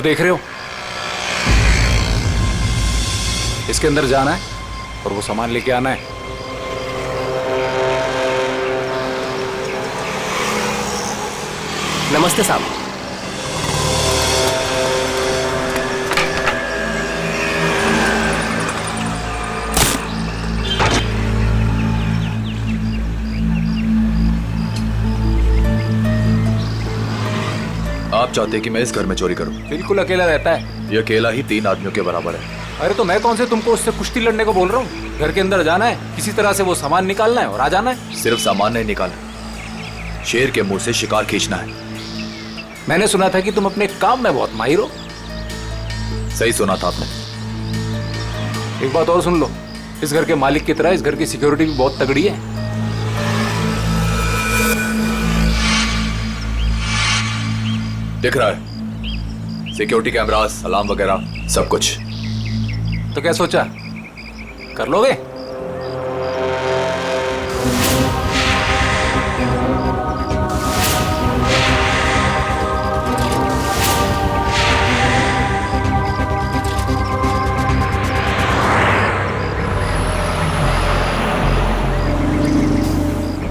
देख रहे हो, इसके अंदर जाना है और वो सामान लेके आना है। नमस्ते साहब। आप चाहते कि मैं इस घर में चोरी करूं? बिल्कुल अकेला रहता है। ये अकेला ही 3 आदमियों के बराबर है। अरे तो मैं कौन से तुमको उससे कुश्ती लड़ने को बोल रहा हूँ। घर के अंदर जाना है, किसी तरह से वो सामान निकालना है और आ जाना है। सिर्फ सामान नहीं निकालना, शेर के मुंह से शिकार खींचना है। मैंने सुना था कि तुम अपने काम में बहुत माहिर हो। सही सुना था आपने। एक बात और सुन लो, इस घर के मालिक की तरह इस घर की सिक्योरिटी भी बहुत तगड़ी है। दिख रहा है, सिक्योरिटी कैमरास, अलार्म वगैरह सब कुछ। तो क्या सोचा, कर लोगे?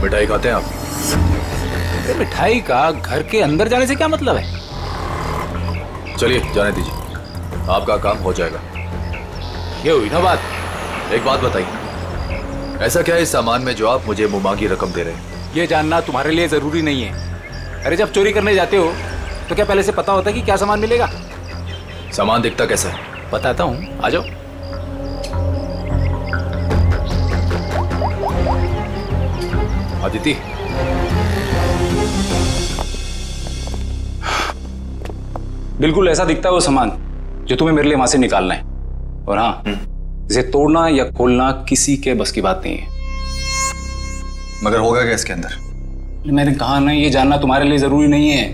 मिठाई खाते हैं आप? अरे मिठाई का घर के अंदर जाने से क्या मतलब है? चलिए जाने दीजिए, आपका काम हो जाएगा। ये हुई ना बात। एक बात बताइए, ऐसा क्या है इस सामान में जो आप मुझे मुंहमांगी रकम दे रहे हैं? ये जानना तुम्हारे लिए जरूरी नहीं है। अरे जब चोरी करने जाते हो तो क्या पहले से पता होता है कि क्या सामान मिलेगा? सामान दिखता कैसा है? बताता हूँ, आ जाओ। अदिति, बिल्कुल ऐसा दिखता है वो सामान जो तुम्हें मेरे लिए वहां से निकालना है। और हाँ, इसे तोड़ना या खोलना किसी के बस की बात नहीं है। मगर होगा क्या इसके अंदर? मैंने कहा ना, ये जानना तुम्हारे लिए जरूरी नहीं है।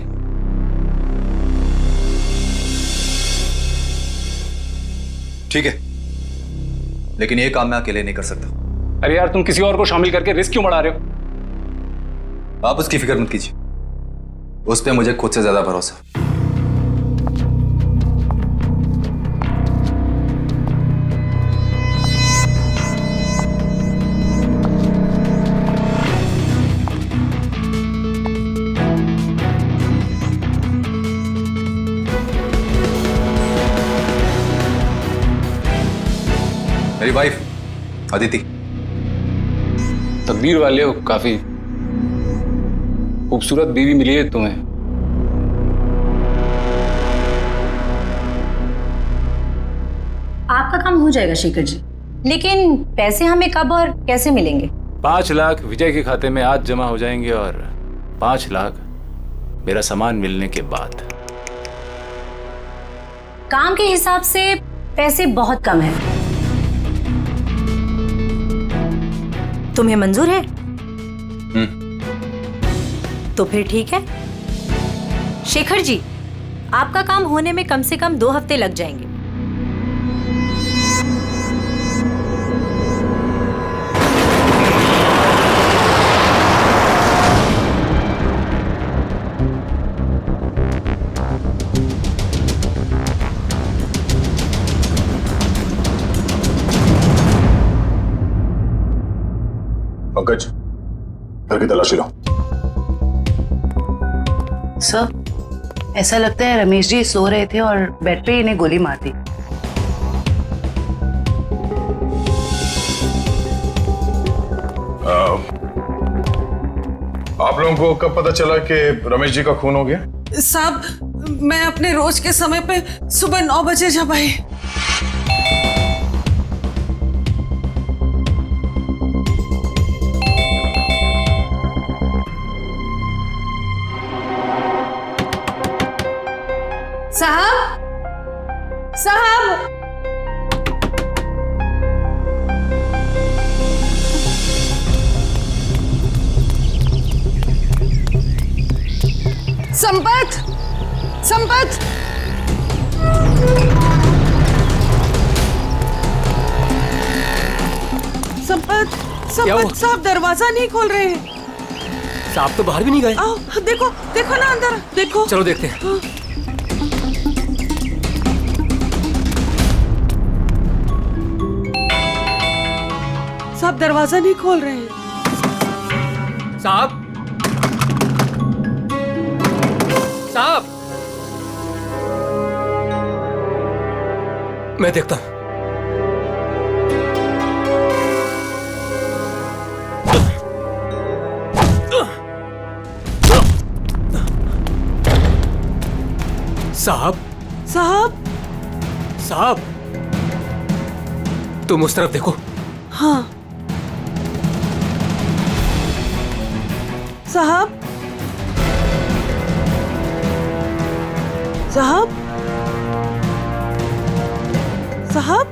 ठीक है, लेकिन ये काम मैं अकेले नहीं कर सकता। अरे यार, तुम किसी और को शामिल करके रिस्क क्यों बढ़ा रहे हो? आप उसकी फिक्र मत कीजिए, उस पर मुझे खुद से ज्यादा भरोसा। मेरी वाइफ अदिति। तकदीर वाले हो, काफी खूबसूरत बीवी मिली है तुम्हें। आपका काम हो जाएगा शेखर जी, लेकिन पैसे हमें कब और कैसे मिलेंगे? 5 लाख विजय के खाते में आज जमा हो जाएंगे और 5 लाख मेरा सामान मिलने के बाद। काम के हिसाब से पैसे बहुत कम है। तुम्हें मंजूर है? तो फिर ठीक है शेखर जी, आपका काम होने में कम से कम 2 हफ्ते लग जाएंगे। पंकज, घर की तलाशी लो। सर, ऐसा लगता है रमेश जी सो रहे थे और बेड पे इन्हें गोली मार दी। आप लोगों को कब पता चला कि रमेश जी का खून हो गया? साहब, मैं अपने रोज के समय पे सुबह 9 बजे जब आई। साहब, साहब, संपत, संपत, संपत, संपत साहब दरवाजा नहीं खोल रहे हैं। साहब तो बाहर भी नहीं गए। आओ देखो, देखो ना अंदर देखो। चलो देखते हैं। साहब दरवाजा नहीं खोल रहे हैं। साहब, साहब, मैं देखता हूं। साहब, साहब, साहब, तुम उस तरफ देखो। हाँ साहब, साहब, साहब,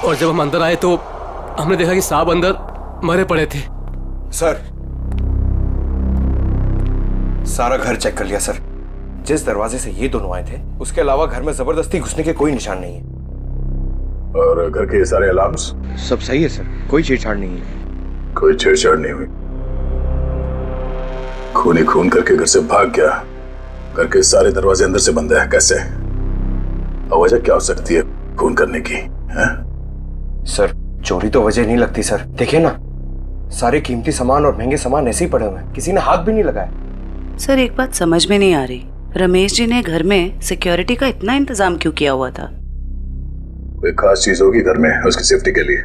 और जब हम अंदर आए तो हमने देखा कि साहब अंदर मरे पड़े थे। सर, सारा घर चेक कर लिया सर। जिस दरवाजे से ये दोनों आए थे उसके अलावा घर में जबरदस्ती घुसने के कोई निशान नहीं है। और घर के सारे अलार्म्स? सब सही है सर, कोई छेड़छाड़ नहीं है। कोई छेड़छाड़ नहीं हुई। खून ही खून करके घर से भाग गया। घर के सारे दरवाजे अंदर से बंद है, कैसे? और वजह क्या हो सकती है खून करने की? है? सर, चोरी तो वजह नहीं लगती सर। देखिए ना, सारे कीमती सामान और महंगे सामान ऐसे ही पड़े हुए हैं, किसी ने हाथ भी नहीं लगाया। सर, एक बात समझ में नहीं आ रही, रमेश जी ने घर में सिक्योरिटी का इतना इंतजाम क्यों किया हुआ था? कोई खास चीज होगी घर में उसकी सेफ्टी के लिए।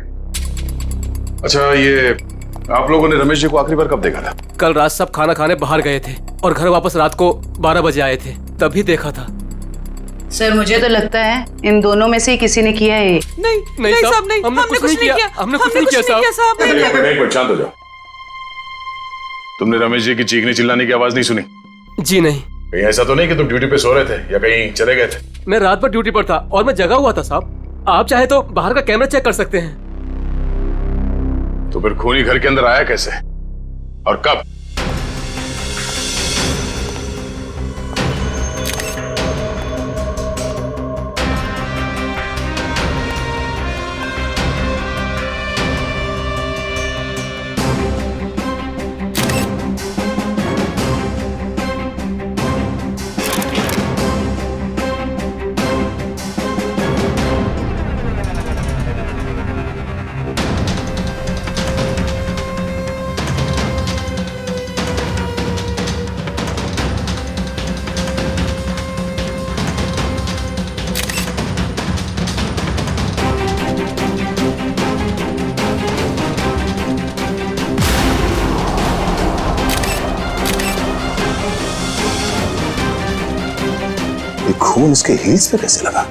अच्छा, ये आप लोगों ने रमेश जी को आखिरी बार कब देखा था? कल रात सब खाना खाने बाहर गए थे और घर वापस रात को 12 बजे आए थे, तभी देखा था। सर, मुझे तो लगता है इन दोनों में से ही किसी ने किया है। नहीं साहब, नहीं, हमने कुछ नहीं किया। हमने कुछ नहीं किया साहब। एक मिनट शांत हो जाओ। तुमने रमेश जी की चीखने चिल्लाने की आवाज नहीं सुनी? जी नहीं। कहीं ऐसा तो नहीं कि तुम ड्यूटी पे सो रहे थे या कहीं चले गए थे? मैं रात भर ड्यूटी पर था और मैं जगा हुआ था साहब। आप चाहे तो बाहर का कैमरा चेक कर सकते हैं। तो फिर खूनी घर के अंदर आया कैसे और कब? खून इसके हील्स पे कैसे लगा?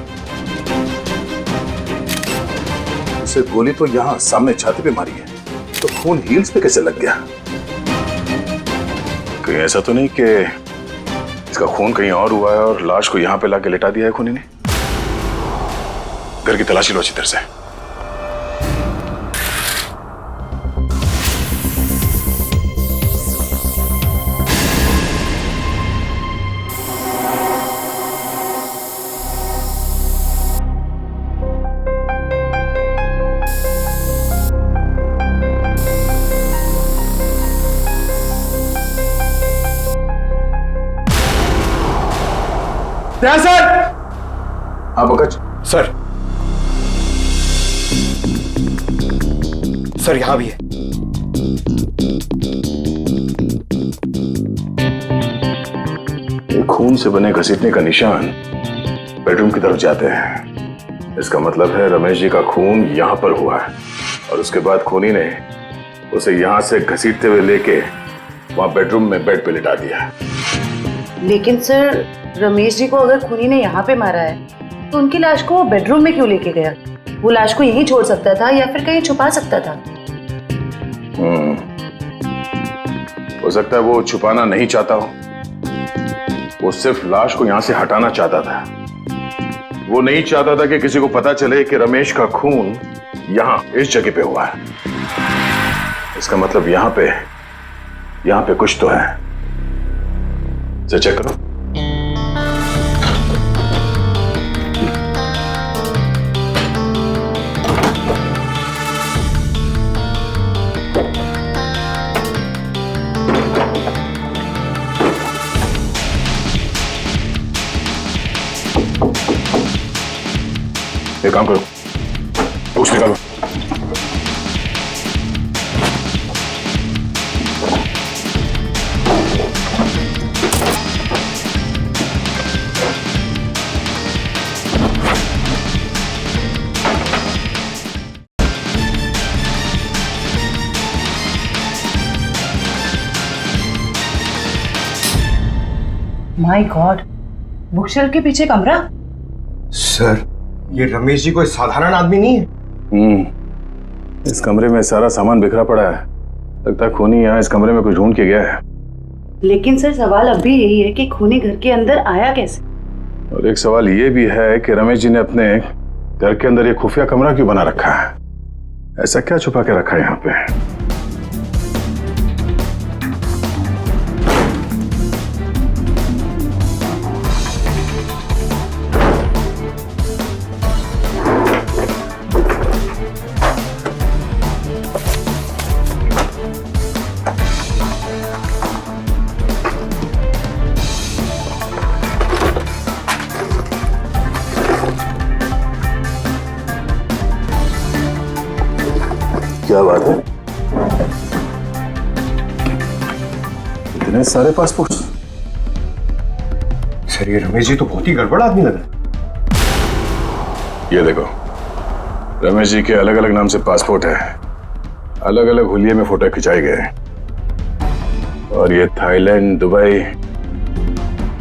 उसे गोली तो यहां सामने छाती पे मारी है, तो खून हील्स पे कैसे लग गया? कहीं ऐसा तो नहीं कि इसका खून कहीं और हुआ है और लाश को यहां पे लाके लिटा दिया है खूनी ने? घर की तलाशी लो अच्छी तरह से। सर! हाँ पंकज। सर यहां भी है। ये खून से बने घसीटने का निशान बेडरूम की तरफ जाते हैं। इसका मतलब है रमेश जी का खून यहां पर हुआ है और उसके बाद खूनी ने उसे यहां से घसीटते हुए लेके वहां बेडरूम में बेड पे लिटा दिया। लेकिन सर, रमेश जी को अगर खूनी ने यहाँ पे मारा है तो उनकी लाश को वो बेडरूम में क्यों लेके गया? वो लाश को यहीं छोड़ सकता था या फिर कहीं छुपा सकता था। हो सकता है वो छुपाना नहीं चाहता हो, वो सिर्फ लाश को यहां से हटाना चाहता था। वो नहीं चाहता था कि किसी को पता चले कि रमेश का खून यहां इस जगह पे हुआ है। इसका मतलब यहां पे कुछ तो है। चेक करो। एक काम करो, कुछ निकालो। माय गॉड, बुकशेल्फ के पीछे कमरा। सर, ये रमेश जी कोई साधारण आदमी नहीं है। इस कमरे में सारा सामान बिखरा पड़ा है। लगता है खूनी यहाँ इस कमरे में कुछ ढूंढ के गया है। लेकिन सर सवाल अब भी यही है कि खूनी घर के अंदर आया कैसे। और एक सवाल ये भी है कि रमेश जी ने अपने घर के अंदर ये खुफिया कमरा क्यों बना रखा है? ऐसा क्या छुपा के रखा है यहाँ पे? क्या बात है? इतने सारे पासपोर्ट? सर, ये रमेश जी तो बहुत ही गड़बड़ आदमी लग रहा है। ये देखो, रमेश जी के अलग अलग नाम से पासपोर्ट है, अलग अलग हुलिये में फोटो खिंचाए गए हैं। और ये थाईलैंड, दुबई,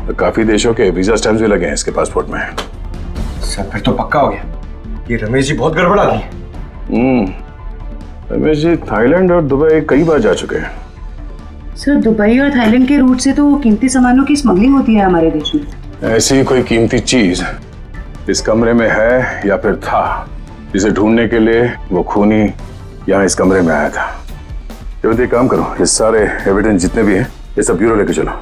तो काफी देशों के वीजा स्टैम्प्स भी लगे हैं इसके पासपोर्ट में। सर, फिर तो पक्का हो गया, ये रमेश जी बहुत गड़बड़ आदमी है। रमेश जी थाईलैंड और दुबई कई बार जा चुके हैं। सर, दुबई और थाईलैंड के रूट से तो कीमती सामानों की स्मगलिंग होती है हमारे देश में। ऐसी कोई कीमती चीज इस कमरे में है या फिर था, जिसे ढूंढने के लिए वो खूनी यहाँ इस कमरे में आया था। ये काम करो, ये सारे एविडेंस जितने भी हैं ये सब ब्यूरो लेके चलो।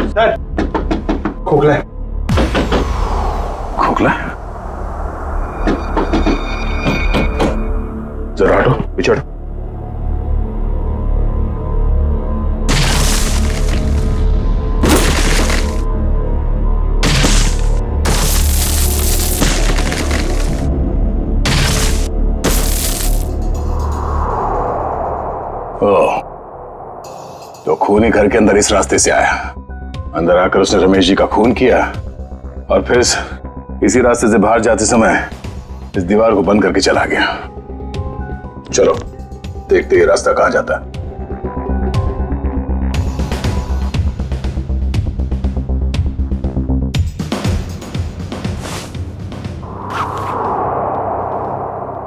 सर, खोखला है। खोखला? जरा हटो, पीछे हटो। ओह, तो खूनी घर के अंदर इस रास्ते से आया। अंदर आकर उसने रमेश जी का खून किया और फिर इसी रास्ते से बाहर जाते समय इस दीवार को बंद करके चला गया। चलो देखते ये रास्ता कहां जाता है।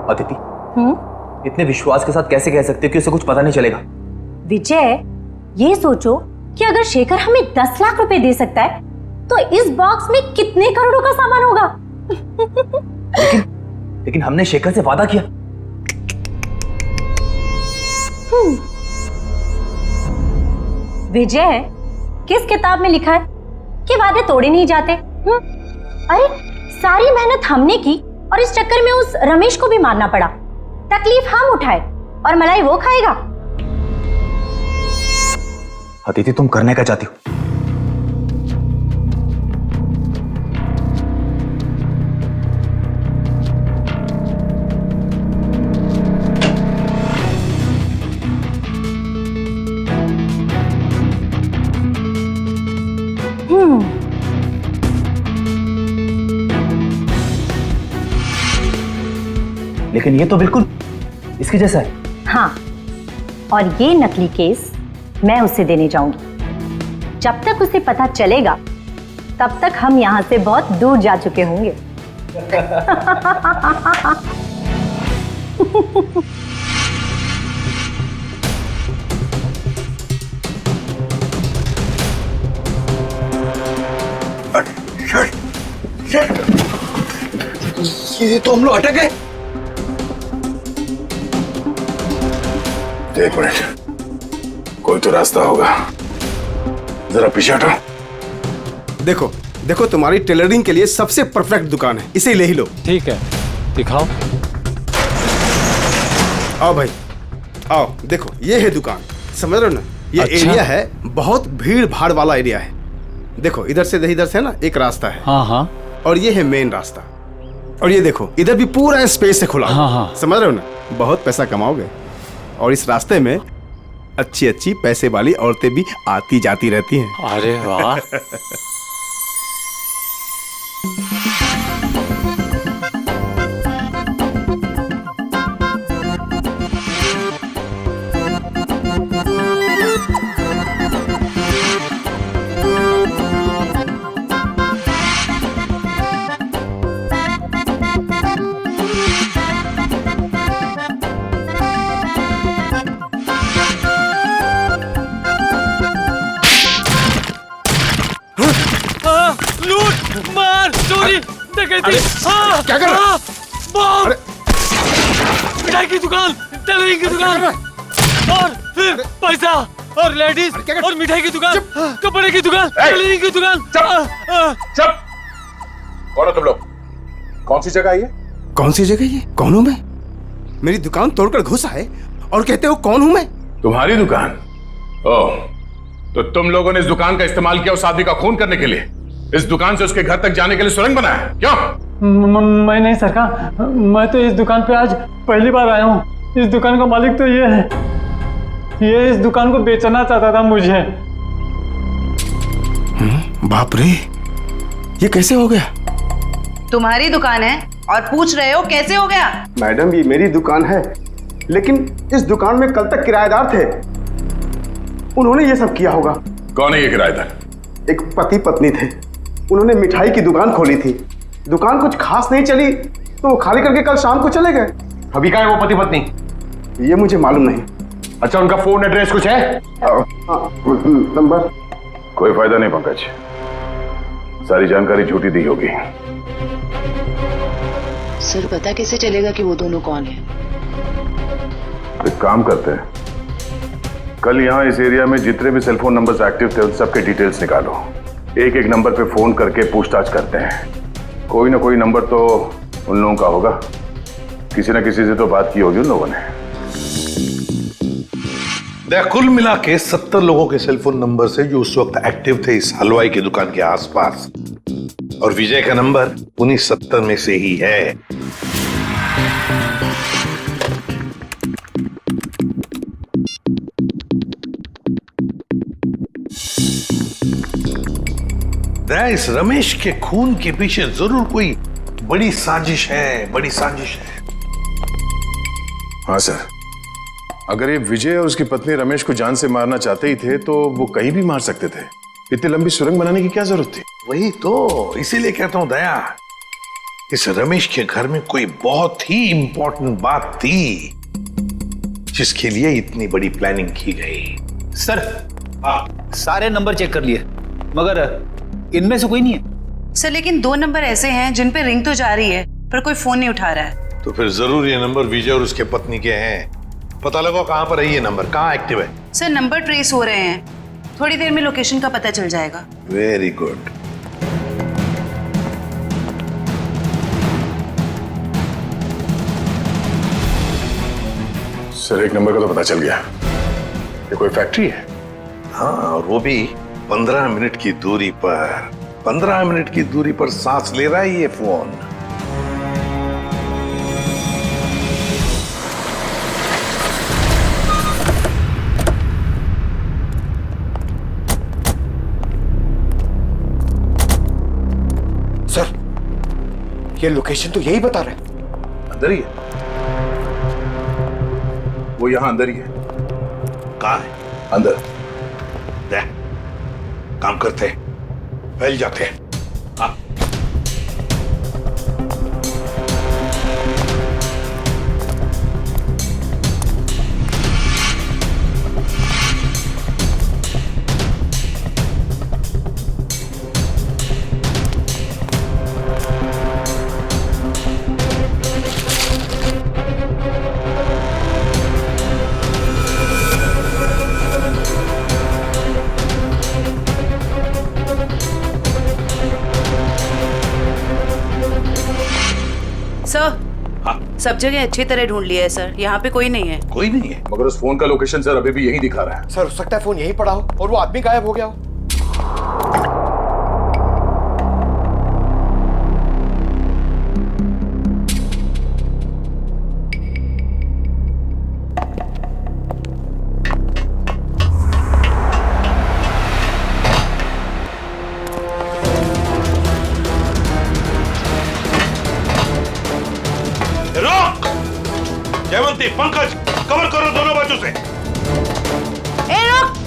अदिति, इतने विश्वास के साथ कैसे कह सकते हो कि उसे कुछ पता नहीं चलेगा? विजय, ये सोचो कि अगर शेखर हमें 10 लाख रुपए दे सकता है तो इस बॉक्स में कितने करोड़ों का सामान होगा। लेकिन हमने शेखर से वादा किया। विजय, किस किताब में लिखा है कि वादे तोड़े नहीं जाते? अरे सारी मेहनत हमने की और इस चक्कर में उस रमेश को भी मारना पड़ा। तकलीफ हम उठाए और मलाई वो खाएगा। अदिति, तुम करने क्या चाहती हो? लेकिन ये तो बिल्कुल इसके जैसा है। हाँ, और ये नकली केस मैं उसे देने जाऊंगी। जब तक उसे पता चलेगा तब तक हम यहां से बहुत दूर जा चुके होंगे। ये तो हम लोग अटक गए। एक मिनट, कोई तो रास्ता होगा। जरा पीछे हटो। देखो देखो, तुम्हारी टेलरिंग के लिए सबसे परफेक्ट दुकान है, इसे ले ही लो। ठीक है, दिखाओ। आओ भाई, आओ देखो, ये है दुकान, समझ रहे हो ना? ये अच्छा। एरिया है, बहुत भीड़ भाड़ वाला एरिया है। देखो इधर से ना एक रास्ता है, हाँ हाँ और ये है मेन रास्ता। और ये देखो इधर भी पूरा स्पेस है खुला हुआ। हाँ, हाँ। समझ रहे हो ना? बहुत पैसा कमाओगे। और इस रास्ते में अच्छी अच्छी पैसे वाली औरतें भी आती जाती रहती हैं। अरे वाह। लूट मार चोरी डकैती। क्या कर रहा है? बम, अरे! मिठाई की दुकान, टेलरिंग की दुकान, और फिर पैसा और लेडीज और मिठाई की दुकान, कपड़े की दुकान, टेलरिंग की दुकान। चुप! कौन हो तुम लोग? कौन सी जगह है ये? कौन सी जगह ये? कौन हूं मैं? मेरी दुकान तोड़कर घुसा है और कहते हो कौन हूं मैं? तुम्हारी दुकान? ओह, तो तुम लोगों ने इस दुकान का इस्तेमाल किया उस आदमी का खून करने के लिए? इस दुकान से उसके घर तक जाने के लिए सुरंग बनाया? क्यों? मैं नहीं सरकार, मैं तो इस दुकान पे आज पहली बार आया हूँ। इस दुकान का मालिक तो ये है, ये इस दुकान को बेचना चाहता था मुझे। बाप रे, ये कैसे हो गया? तुम्हारी दुकान है और पूछ रहे हो कैसे हो गया? मैडम ये मेरी दुकान है, लेकिन इस दुकान में कल तक किराएदार थे, उन्होंने ये सब किया होगा। कौन है ये किराएदार? एक पति पत्नी थे, उन्होंने मिठाई की दुकान खोली थी, दुकान कुछ खास नहीं चली तो वो खाली करके कल शाम को चले गए। अभी कहाँ है वो पति पत्नी? ये मुझे मालूम नहीं। अच्छा उनका फोन एड्रेस कुछ है? नंबर? कोई फायदा नहीं पंकज, सारी जानकारी झूठी दी होगी। सर पता कैसे चलेगा कि वो दोनों कौन है? एक काम करते हैं, कल यहाँ इस एरिया में जितने भी सेलफोन नंबर्स एक्टिव थे उन सबके डिटेल्स निकालो, एक एक नंबर पे फोन करके पूछताछ करते हैं। कोई ना कोई नंबर तो उन लोगों का होगा, किसी ना किसी से तो बात की होगी उन लोगों ने। कुल मिला के 70 लोगों के सेलफोन नंबर से जो उस वक्त एक्टिव थे इस हलवाई की दुकान के आसपास, और विजय का नंबर उन्हीं 70 में से ही है। इस रमेश के खून के पीछे जरूर कोई बड़ी साजिश है, बड़ी साजिश है। हाँ सर, अगर ये विजय और उसकी पत्नी रमेश को जान से मारना चाहते ही थे तो वो कहीं भी मार सकते थे। इतनी लंबी सुरंग बनाने की क्या जरूरत थी? वही तो, इसीलिए कहता हूं दया, इस रमेश के घर में कोई बहुत ही इंपॉर्टेंट बात थी जिसके लिए इतनी बड़ी प्लानिंग की गई। सर सारे नंबर चेक कर लिए मगर इनमें से कोई नहीं है। सर लेकिन 2 नंबर ऐसे हैं जिन पे रिंग तो जा रही है पर कोई फोन नहीं उठा रहा है। तो फिर जरूर ये नंबर विजय और उसके पत्नी के हैं। पता लगाओ कहां पर है ये नंबर, कहां एक्टिव है। सर नंबर ट्रेस हो रहे हैं, थोड़ी देर में लोकेशन का पता चल जाएगा। Very good. सर एक नंबर का तो पता चल गया, ये कोई फैक्ट्री है। हाँ, और वो भी 15 मिनट की दूरी पर। 15 मिनट की दूरी पर सांस ले रहा है ये फोन। सर ये लोकेशन तो यही बता रहे हैं। अंदर ही है वो, यहां अंदर ही है। कहां है? अंदर। देख, काम करते हैं, फैल जाते हैं। हाँ। सर सब जगह अच्छी तरह ढूंढ लिया है सर, यहाँ पे कोई नहीं है। कोई नहीं है? मगर उस फोन का लोकेशन सर अभी भी यही दिखा रहा है। सर हो सकता है फोन यहीं पड़ा हो और वो आदमी गायब हो गया हो। जयवंती, पंकज, कवर करो दोनों बाजू से। ए रुक!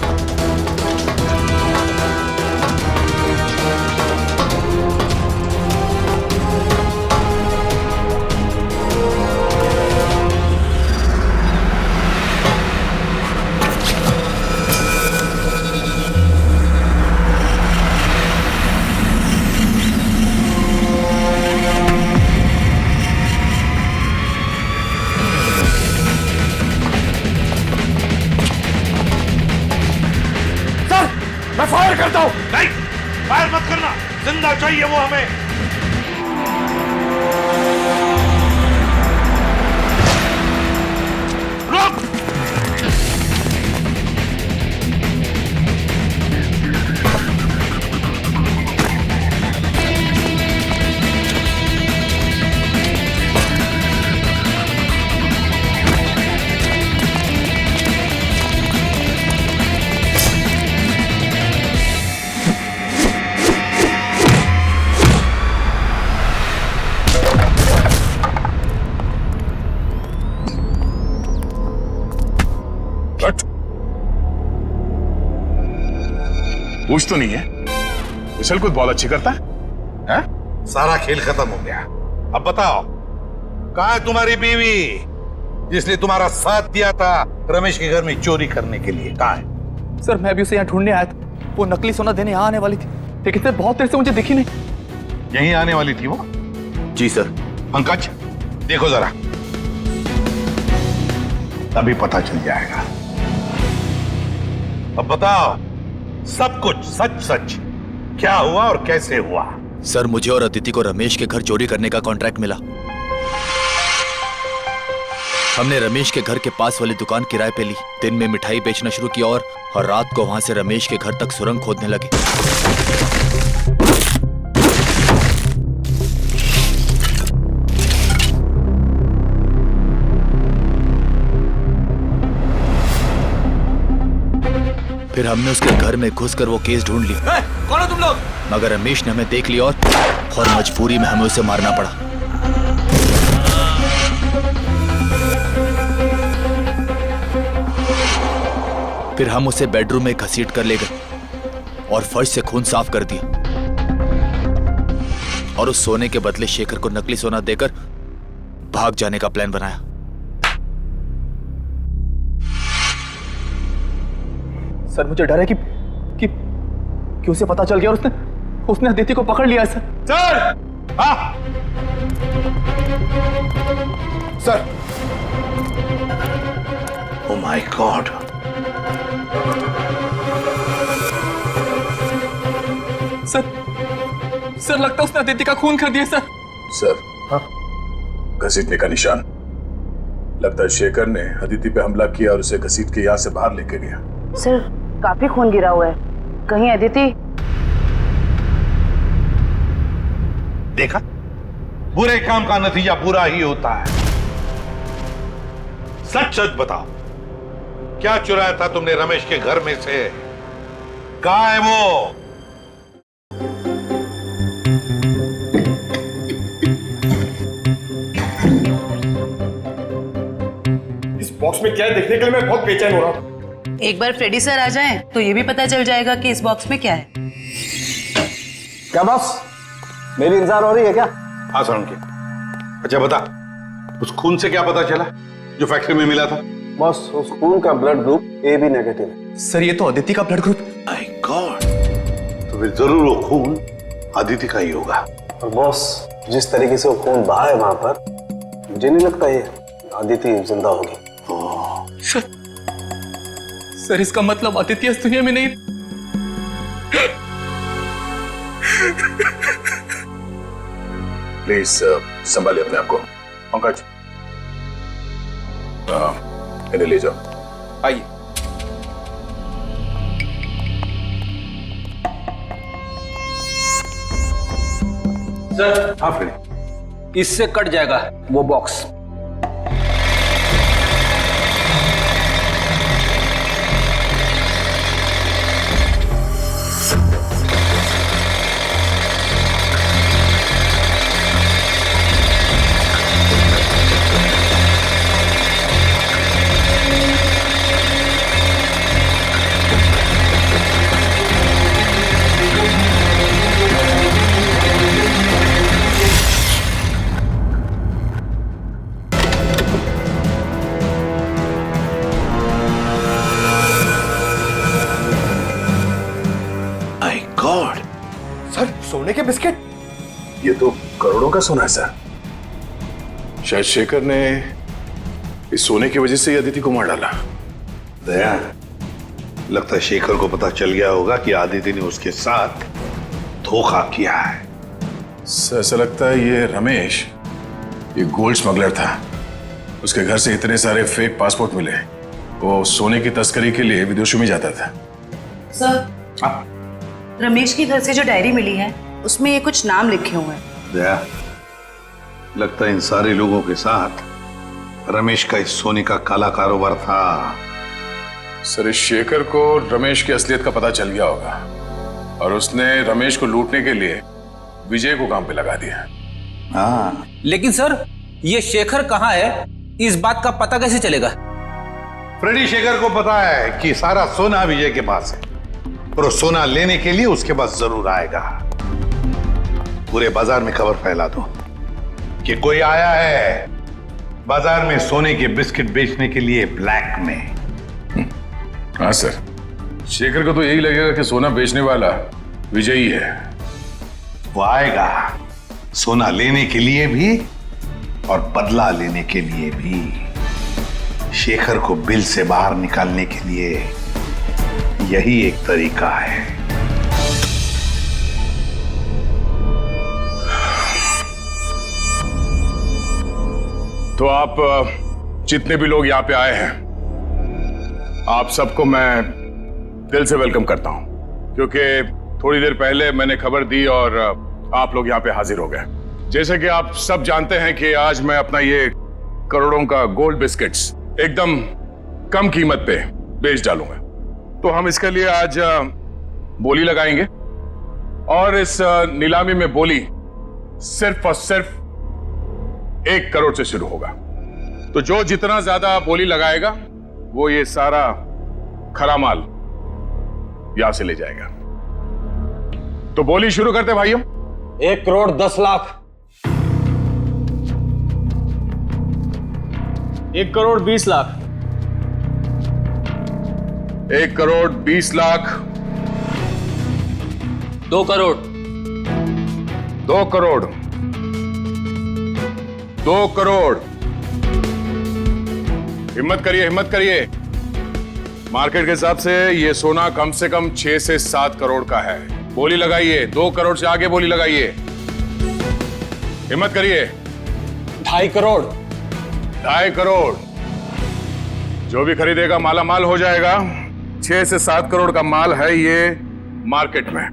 मैं फायर करता हूं। नहीं, फायर मत करना, जिंदा चाहिए वो हमें। रुक! पूछ तो नहीं है? विशल कुछ बहुत अच्छी करता है? सारा खेल खत्म हो गया। अब बताओ, कहाँ है तुम्हारी बीवी जिसने तुम्हारा साथ दिया था रमेश के घर में चोरी करने के लिए? कहाँ है? सर मैं भी उसे यहाँ ढूंढने आया था, वो नकली सोना देने यहाँ आने वाली थी, लेकिन सर बहुत देर से मुझे दिखी नहीं। यहीं आने वाली थी वो? जी सर। पंकज, देखो जरा, तभी पता चल जाएगा। अब बताओ सब कुछ सच सच, क्या हुआ और कैसे हुआ? सर मुझे और अदिति को रमेश के घर चोरी करने का कॉन्ट्रैक्ट मिला। हमने रमेश के घर के पास वाली दुकान किराए पे ली, दिन में मिठाई बेचना शुरू किया और रात को वहां से रमेश के घर तक सुरंग खोदने लगे। फिर हमने उसके घर में घुसकर वो केस ढूंढ ली। कौन हो तुम लोग? मगर रमेश ने हमें देख लिया और मजबूरी में हमें उसे मारना पड़ा। फिर हम उसे बेडरूम में घसीट कर ले गए और फर्श से खून साफ कर दिया और उस सोने के बदले शेखर को नकली सोना देकर भाग जाने का प्लान बनाया। सर मुझे डर है कि उसे पता चल गया और उसने अदिति को पकड़ लिया। Sir sir oh my God, sir लगता है उसने अदिति का खून कर दिया। सर घसीटने का निशान। लगता है शेखर ने अदिति पे हमला किया और उसे घसीट के यहाँ से बाहर लेके गया। सर काफी खून गिरा हुआ है, कहीं अदिति? देखा, बुरे काम का नतीजा बुरा ही होता है। सच सच बताओ, क्या चुराया था तुमने रमेश के घर में से? कहाँ है वो? इस बॉक्स में क्या है देखने के लिए मैं बहुत बेचैन हो रहा हूँ। एक बार फ्रेडी सर आ जाएं तो ये भी पता चल जाएगा कि इस बॉक्स में क्या है। क्या बॉस, मेरी इंतजार हो रही है क्या? हाँ सोलंकी। अच्छा बता, उस खून से क्या पता चला जो फैक्ट्री में मिला था? बॉस उस खून का ब्लड ग्रुप AB नेगेटिव है। सर ये तो अदिति का ब्लड ग्रुप। माय गॉड, तो फिर जरूर वो खून अदिति का ही होगा। और बॉस जिस तरीके से वो खून बहा है वहां पर, मुझे नहीं लगता ये अदिति जिंदा होगी। सर इसका मतलब अदिति इस दुनिया में नहीं। प्लीज संभालिए अपने आप को। पंकज, इन्हें ले जाओ। आइए। सर, हाँ फ्रेडी, इससे कट जाएगा वो बॉक्स। माय गॉड, सर सोने के बिस्किट? ये तो करोड़ों का सोना है सर। शायद शेखर ने इस सोने की वजह से अदिति को मार डाला। दया, लगता है शेखर को पता चल गया होगा कि आदिति ने उसके साथ धोखा किया है। सर ऐसा लगता है ये रमेश, ये गोल्ड स्मगलर था। उसके घर से इतने सारे फेक पासपोर्ट मिले। वो सोने की तस्करी के लिए विदेशों में जाता था। सर, रमेश के घर से जो डायरी मिली है उसमें ये कुछ नाम लिखे हुए हैं। दया, लगता है इन सारे लोगों के साथ रमेश का इस सोने का काला कारोबार था। सर इस शेखर को रमेश की असलियत का पता चल गया होगा और उसने रमेश को लूटने के लिए विजय को काम पे लगा दिया। हाँ, लेकिन सर, ये शेखर कहाँ है, इस बात का पता कैसे चलेगा? फ्रेडी, शेखर को पता है कि सारा सोना विजय के पास है और वो सोना लेने के लिए उसके पास जरूर आएगा। पूरे बाजार में खबर फैला दो कि कोई आया है बाजार में सोने के बिस्किट बेचने के लिए ब्लैक में। हाँ सर, शेखर को तो यही लगेगा कि सोना बेचने वाला विजय ही है। वो आएगा सोना लेने के लिए भी और बदला लेने के लिए भी। शेखर को बिल से बाहर निकालने के लिए यही एक तरीका है। तो आप जितने भी लोग यहाँ पे आए हैं, आप सबको मैं दिल से वेलकम करता हूं, क्योंकि थोड़ी देर पहले मैंने खबर दी और आप लोग यहाँ पे हाजिर हो गए। जैसे कि आप सब जानते हैं कि आज मैं अपना ये करोड़ों का गोल्ड बिस्किट्स एकदम कम कीमत पे बेच डालूंगा। तो हम इसके लिए आज बोली लगाएंगे और इस नीलामी में बोली सिर्फ और सिर्फ 1 करोड़ से शुरू होगा। तो जो जितना ज्यादा बोली लगाएगा वो ये सारा खरा माल यहां से ले जाएगा। तो बोली शुरू करते भाइयों। 1 करोड़ 10 लाख। 1 करोड़ 20 लाख। 1 करोड़ 20 लाख। 2 करोड़। 2 करोड़। 2 करोड़। हिम्मत करिए, हिम्मत करिए। मार्केट के हिसाब से ये सोना कम से कम 6 से 7 करोड़ का है। बोली लगाइए, 2 करोड़ से आगे बोली लगाइए। हिम्मत करिए। 2.5 करोड़। 2.5 करोड़। जो भी खरीदेगा माला माल हो जाएगा। 6 से 7 करोड़ का माल है ये मार्केट में।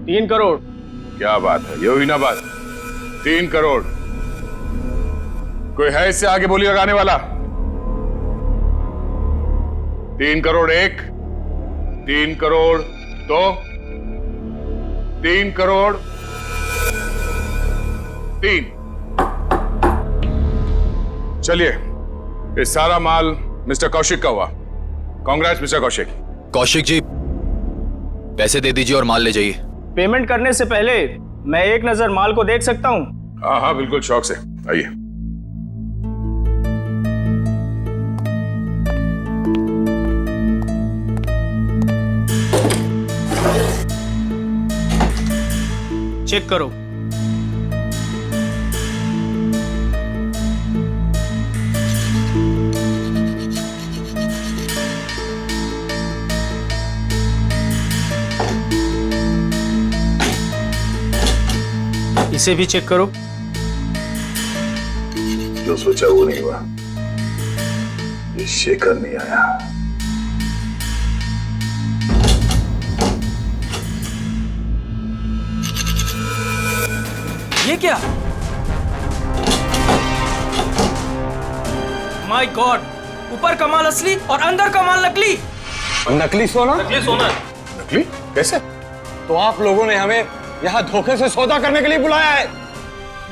3 करोड़। क्या बात है, ये हुई ना बात। 3 करोड़। कोई है इससे आगे बोली लगाने वाला? 3 करोड़ 1, 3 करोड़ 2, 3 करोड़ 3। चलिए, ये सारा माल मिस्टर कौशिक का हुआ। कांग्रेस मिस्टर कौशिक। कौशिक जी, पैसे दे दीजिए और माल ले जाइए। पेमेंट करने से पहले मैं एक नजर माल को देख सकता हूँ? हाँ हाँ बिल्कुल, शौक से आइए। चेक करो। इसे भी चेक करो। जो सोचा वो नहीं हुआ। ये शेखर नहीं आया। ये क्या? माय गॉड, ऊपर का माल असली और अंदर का माल नकली। नकली सोना? नकली सोना। नकली? कैसे? तो आप लोगों ने हमें यहाँ धोखे से सौदा करने के लिए बुलाया है?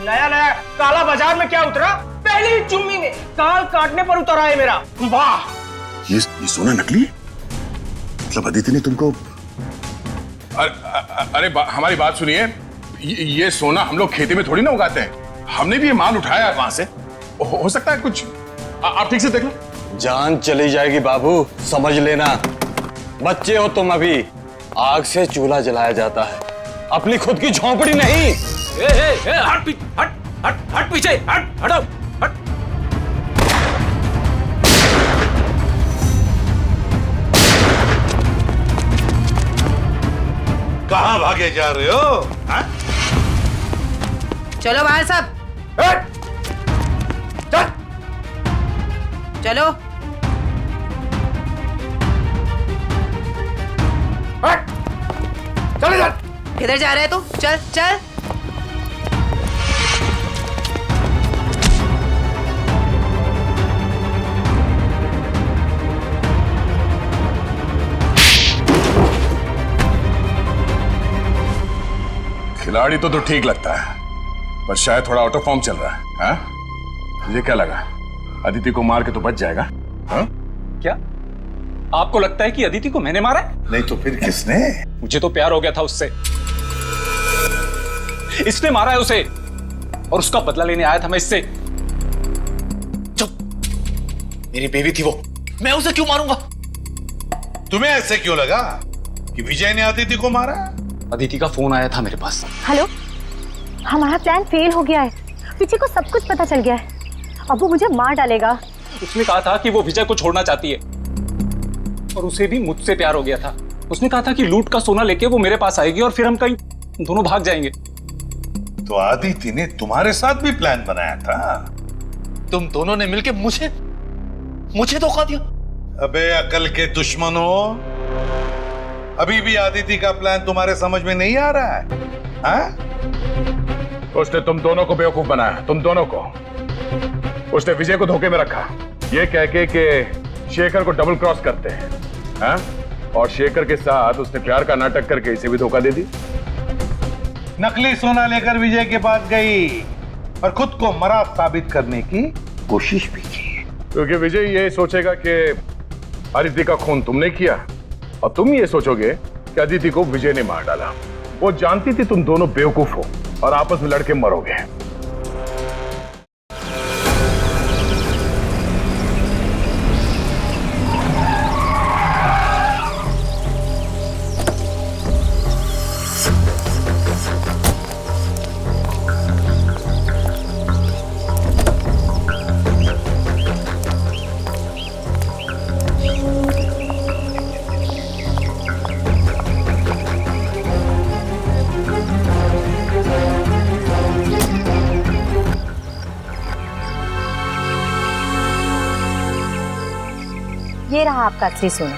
नया नया काला बाजार में क्या उतरा? पहली ही चुम्मी में काल काटने पर उतरा है मेरा। वाह! ये सोना नकली? मतलब अदिति ने तुमको? अरे हमारी बात सुनिए। ये सोना हम लोग खेती में थोड़ी ना उगाते हैं। हमने भी ये माल उठाया है वहां से। हो सकता है कुछ। आप ठीक से देख लो। जान चली जाएगी बाबू, समझ लेना। बच्चे हो तुम अभी। आग से चूल्हा जलाया जाता है, अपनी खुद की झोंपड़ी नहीं। हट पीछे, हटाओ, हट। कहां भागे जा रहे हो? हा? चलो बाहर सब, चलो। चले जा। किधर जा रहे तू? चल चल। खिलाड़ी तो ठीक लगता है, पर शायद थोड़ा आउट ऑफ फॉर्म चल रहा है। हाँ? मुझे क्या लगा, अदिति को मार के तो बच जाएगा। हाँ? क्या आपको लगता है कि अदिति को मैंने मारा है? नहीं तो फिर किसने? मुझे तो प्यार हो गया था उससे। इसने मारा है उसे और उसका बदला लेने आया था मैं इससे। चुप, मेरी बेबी थी वो, मैं उसे क्यों मारूंगा? तुम्हें ऐसे क्यों लगा कि विजय ने अदिति को मारा? अदिति का फोन आया था मेरे पास। हेलो, हमारा प्लान फेल हो गया है। विजय को सब कुछ पता चल गया है। अब वो मुझे मार डालेगा। उसने कहा था कि वो विजय को छोड़ना चाहती है और उसे भी मुझसे प्यार हो गया था। उसने कहा था कि लूट का सोना लेके वो मेरे पास आएगी और फिर हम कहीं दोनों भाग जाएंगे। तो अदिति ने तुम्हारे साथ भी प्लान बनाया था? तुम दोनों ने मिलकर मुझे धोखा दिया। अबे अकल के दुश्मनों, अभी भी अदिति का प्लान तुम्हारे समझ में नहीं आ रहा है? हाँ? उसने तुम दोनों को बेवकूफ बनाया, तुम दोनों को। उसने विजय को धोखे में रखा, ये कह के कि शेखर को डबल क्रॉस करते हैं। हाँ? और शेखर के साथ उसने प्यार का नाटक करके इसे भी धोखा दे दी। नकली सोना लेकर विजय के पास गई और खुद को मरा साबित करने की कोशिश भी की, क्योंकि विजय ये सोचेगा कि अदिति का खून तुमने किया और तुम ये सोचोगे कि अदिति को विजय ने मार डाला। वो जानती थी तुम दोनों बेवकूफ हो और आपस में लड़के मरोगे। ये रहा आपका असली सोना।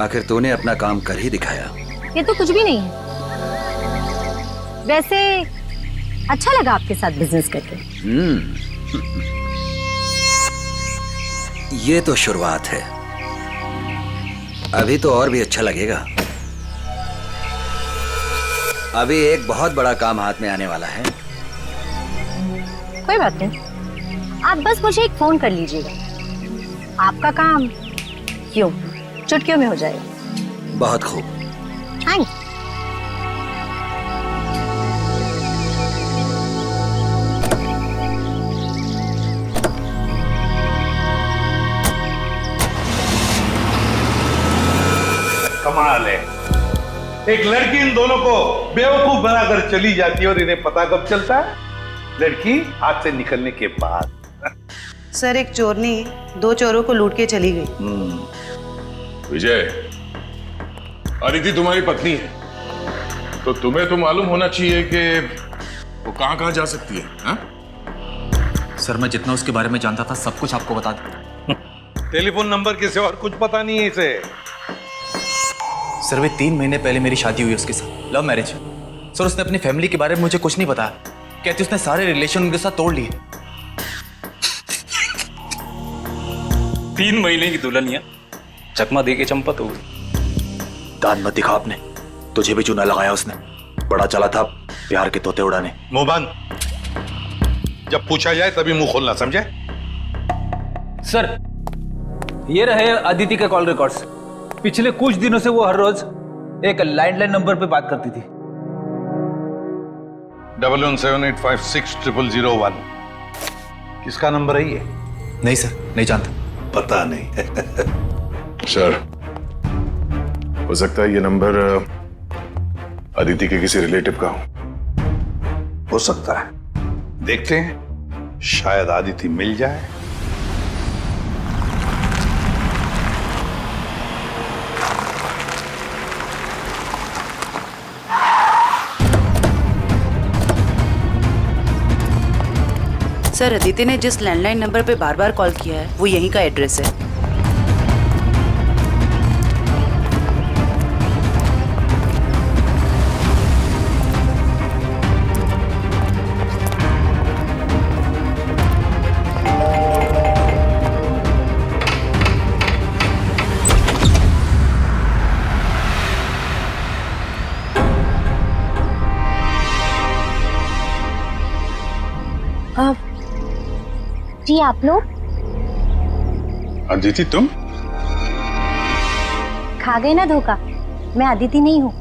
आखिर तूने अपना काम कर ही दिखाया। ये तो कुछ भी नहीं है। वैसे अच्छा लगा आपके साथ बिजनेस करके। ये तो शुरुआत है, अभी तो और भी अच्छा लगेगा। अभी एक बहुत बड़ा काम हाथ में आने वाला है। कोई बात नहीं, आप बस मुझे एक फोन कर लीजिएगा, आपका काम क्यों चुटकियों में हो जाएगा। बहुत खूब। थैंक्स। कमाल है, एक लड़की इन दोनों को बेवकूफ बनाकर चली जाती है और इन्हें पता कब चलता है? लड़की हाथ से निकलने के बाद। सर, एक चोरनी 2 चोरों को लूट के चली गई। विजय, अदिति तुम्हारी पत्नी है, तो तुम्हें तो मालूम होना चाहिए कि वो कहां कहां जा सकती है। हा? सर मैं जितना उसके बारे में जानता था सब कुछ आपको बता दूं। टेलीफोन नंबर के सिवा और कुछ पता नहीं है इसे। सर वे 3 महीने पहले मेरी शादी हुई उसके साथ, लव मैरिज। सर उसने अपनी फैमिली के बारे में मुझे कुछ नहीं बताया, कहती उसने सारे रिलेशन उनके साथ तोड़ लिए। 3 महीने की दुल्हनिया चकमा दे के चंपत हो गई। दान मत दिखा आपने, तुझे भी चूना लगाया उसने। बड़ा चला था प्यार के तोते उड़ाने। मुंह बंद, जब पूछा जाए तभी मुंह खोलना, समझे? सर ये रहे अदिति के कॉल रिकॉर्ड्स। पिछले कुछ दिनों से वो हर रोज एक लैंडलाइन नंबर पे बात करती थी। 1178560001 किसका नंबर है ये? नहीं सर, नहीं जानता। पता नहीं। सर हो सकता है ये नंबर अदिति के किसी रिलेटिव का हो सकता है, देखते हैं, शायद अदिति मिल जाए। सर अदिति ने जिस लैंडलाइन नंबर पे बार बार कॉल किया है वो यहीं का एड्रेस है। जी आप लोग? अदिति तुम? खा गए ना धोखा। मैं अदिति नहीं हूँ,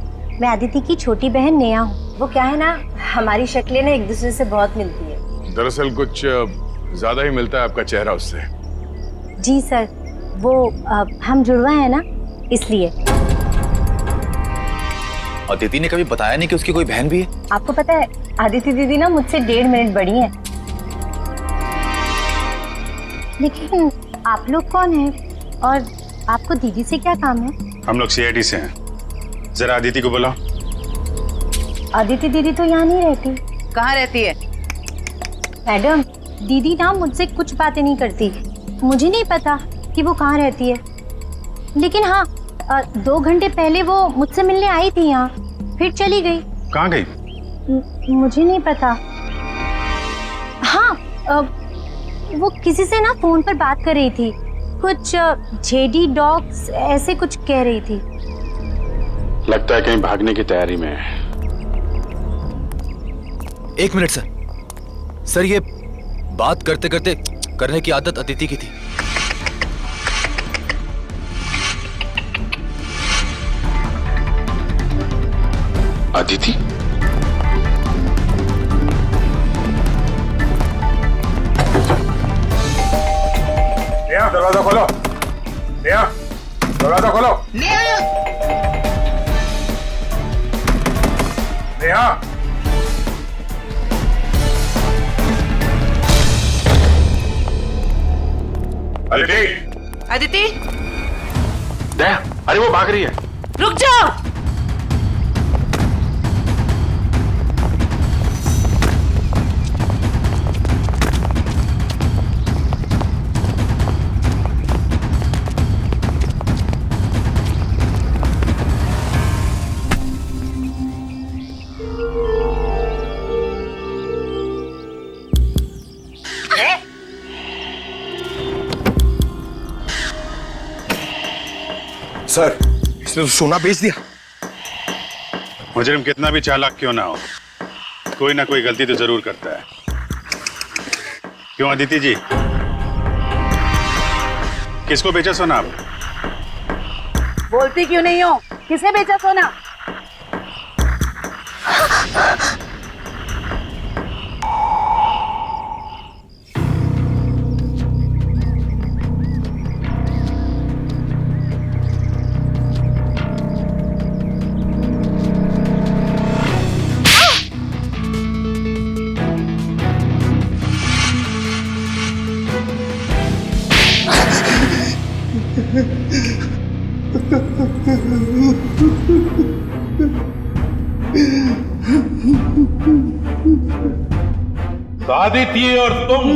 मैं अदिति की छोटी बहन नेहा हूँ। वो क्या है ना, हमारी शक्लें ना एक दूसरे से बहुत मिलती है। दरअसल कुछ ज्यादा ही मिलता है आपका चेहरा उससे। जी सर, वो हम जुड़वा है ना, इसलिए। अदिति ने कभी बताया नहीं कि उसकी कोई बहन भी है? आपको पता है अदिति दीदी ना मुझसे 1.5 मिनट बड़ी है। लेकिन आप लोग कौन हैं और आपको दीदी से क्या काम है? हम लोग सीआईडी से हैं। जरा अदिति को बुलाओ। अदिति दीदी तो यहाँ नहीं रहती। कहाँ रहती है? मैडम, दीदी ना मुझसे कुछ बातें नहीं करती। मुझे नहीं पता कि वो कहाँ रहती है, लेकिन हाँ 2 घंटे पहले वो मुझसे मिलने आई थी यहाँ, फिर चली गई। कहाँ गई? मुझे नहीं पता। हाँ वो किसी से ना फोन पर बात कर रही थी, कुछ जेडी डॉग्स ऐसे कुछ कह रही थी। लगता है कहीं भागने की तैयारी में है। 1 मिनट सर। सर ये बात करते करते करने की आदत अदिति की थी। अदिति? नेहा दरवाजा खोलो। नेहा दरवाजा खोलो। नेहा। अदिति। अदिति नेहा, अरे वो भाग रही है। रुक जाओ। सर इसने तो सोना बेच दिया। मुजरिम कितना भी चालाक क्यों ना हो, कोई ना कोई गलती तो जरूर करता है। क्यों अदिति जी, किसको बेचा सोना आप? बोलती क्यों नहीं हो? किसे बेचा सोना? अदिति और तुम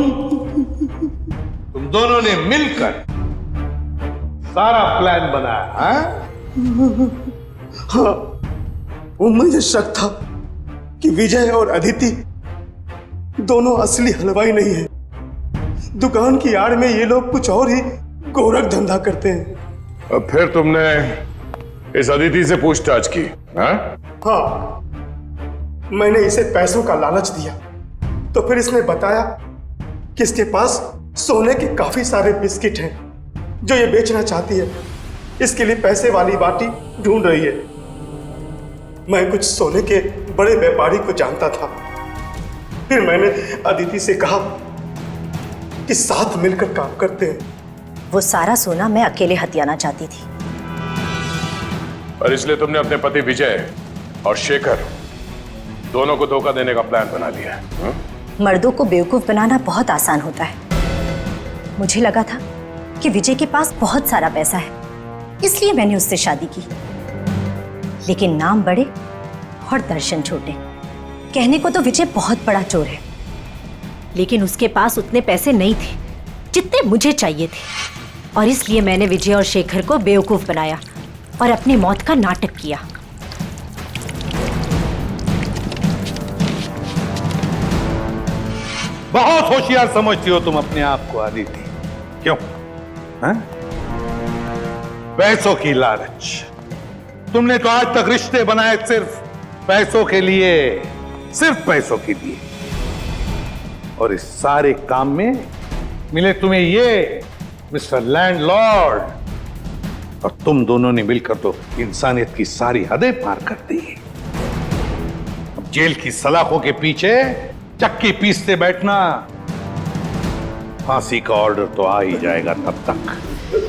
दोनों ने मिलकर सारा प्लान बनाया, हाँ? हाँ, वो मुझे शक था कि विजय और अदिति दोनों असली हलवाई नहीं है। दुकान की आड़ में ये लोग कुछ और ही गोरख धंधा करते हैं। अब फिर तुमने इस अदिति से पूछताछ की? हाँ? हाँ, मैंने इसे पैसों का लालच दिया तो फिर इसने बताया कि इसके पास सोने के काफी सारे बिस्किट हैं जो ये बेचना चाहती है। इसके लिए पैसे वाली बाटी ढूंढ रही है। मैं कुछ सोने के बड़े व्यापारी को जानता था। फिर मैंने अदिति से कहा कि साथ मिलकर काम करते हैं। वो सारा सोना मैं अकेले हथियाना चाहती थी। और इसलिए तुमने अपने पति विजय और शेखर दोनों को धोखा देने का प्लान बना लिया। हाँ? मर्दों को बेवकूफ बनाना बहुत आसान होता है। मुझे लगा था कि विजय के पास बहुत सारा पैसा है, इसलिए मैंने उससे शादी की। लेकिन नाम बड़े और दर्शन छोटे। कहने को तो विजय बहुत बड़ा चोर है, लेकिन उसके पास उतने पैसे नहीं थे जितने मुझे चाहिए थे। और इसलिए मैंने विजय और शेखर को बेवकूफ बनाया और अपनी मौत का नाटक किया। बहुत होशियार समझती हो तुम अपने आप को अदिति। क्यों? हाँ? पैसों की लालच। तुमने तो आज तक रिश्ते बनाए सिर्फ पैसों के लिए, सिर्फ पैसों के लिए। और इस सारे काम में मिले तुम्हें ये मिस्टर लैंडलॉर्ड, और तुम दोनों ने मिलकर तो इंसानियत की सारी हदें पार कर दी। अब जेल की सलाखों के पीछे चक्की पीसते बैठना, फांसी का ऑर्डर तो आ ही जाएगा तब तक।